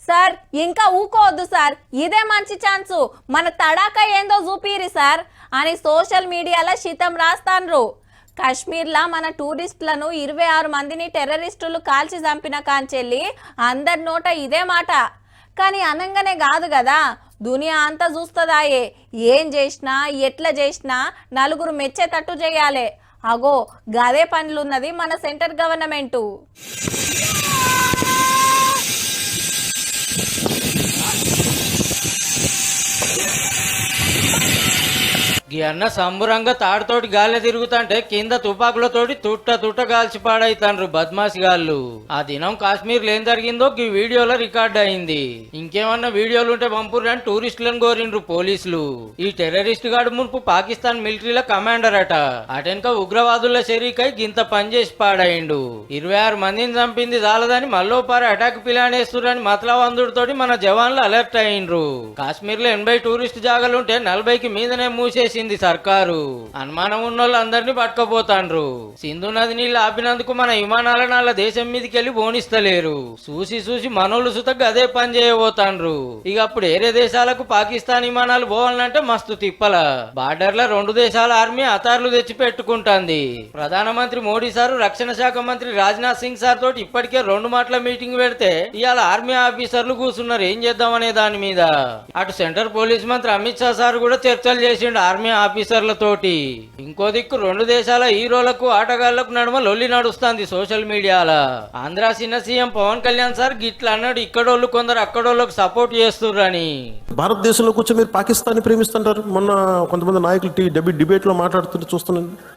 Sir ఇంకా ఊకోవద్దు sir, ఇదే మంచి ఛాన్సు, మన తడాక ఏందో చూపిరి సార్ అని సోషల్ మీడియాలో శితం రాస్తాన్రు. కాశ్మీర్లా మన టూరిస్టులను 26 మందిని టెర్రరిస్టులు కాల్చి చంపిన కాంచెల్లి అందరి నోట ఇదే మాట. కానీ అనంగానే కాదు కదా, దునియా అంతా చూస్తుందాయే. ఏం చేసినా ఎట్లా చేసినా నలుగురు మెచ్చేటట్టు చేయాలి. అగో గదే పనులున్నది మన సెంటర్ గవర్నమెంటు. ఈ అన్న సంబురంగా తాడుతోటి గాలి తిరుగుతుంటే కింద తుపాకులతోటి తుట్ట గాల్చి పాడైతాండ్రు బద్మాసిగాళ్ళు. ఆ దినం కాశ్మీర్ ఏం జరిగిందో ఈ వీడియోలో రికార్డ్ అయింది. ఇంకేమన్నా వీడియోలు ఉంటే పంపురని టూరిస్టులను కోరిండ్రు పోలీసులు. ఈ టెర్రరిస్ట్ గాడు మునుపు పాకిస్తాన్ మిలిటరీల కమాండర్ అట. అటెనక ఉగ్రవాదుల షరీకై గింత పనిచేసి పాడైండు. 26 మందిని చంపింది చాలదని మల్లోపారి అటాక్ ప్లాన్ వేస్తురని మతలవందుడితోటి మన జవాన్లు అలర్ట్ అయిండ్రు. కాశ్మీర్ లో 80 టూరిస్ట్ జాగాలుంటే 40కి మీదనే మూసేసి సర్కారు. అనుమానం ఉన్నోళ్ళు అందరినీ పట్టుకపోతాండ్రు. సింధు నది నీళ్ళు ఆపినందుకు మన విమానాలను వాళ్ళ దేశం మీదకి వెళ్ళి పోనిస్తలేరు. చూసి మనోళ్ళు సుత అదే పని చేయబోతాండ్రు. ఇక అప్పుడు ఏరే దేశాలకు పాకిస్తాన్ విమానాలు పోవాలంటే మస్తు తిప్పల. బార్డర్ లో 2 దేశాల ఆర్మీ అతార్లు తెచ్చి పెట్టుకుంటాంది. ప్రధానమంత్రి మోడీ సారు రక్షణ శాఖ మంత్రి రాజ్నాథ్ సింగ్ సార్ తోటి ఇప్పటికే 2 మాటల మీటింగ్ పెడితే ఇవాళ ఆర్మీ ఆఫీసర్లు కూర్చున్నారు ఏం చేద్దామనే దాని మీద. అటు సెంట్రల్ పోలీస్ మంత్రి అమిత్ షా సార్ కూడా చర్చలు చేసిండు ఆర్మీ ఆఫీసర్లతోటి. ఇంకో దిక్కు 2 దేశాల హీరోలకు ఆటగాళ్లకు నడుమ లొల్లి నడుస్తుంది సోషల్ మీడియాల. ఆంధ్ర చిన్న సీఎం పవన్ కళ్యాణ్ సార్ గిట్లా అన్నాడు, ఇక్కడోళ్ళు కొందరు అక్కడోళ్ళకు సపోర్ట్ చేస్తుర్రని. భారతదేశంలో కూర్చొని మీరు పాకిస్తాన్ ప్రేమిస్తుంటారు. మొన్న కొంతమంది నాయకులు డిబేట్ లో మాట్లాడుతుంటే చూస్తున్నాను.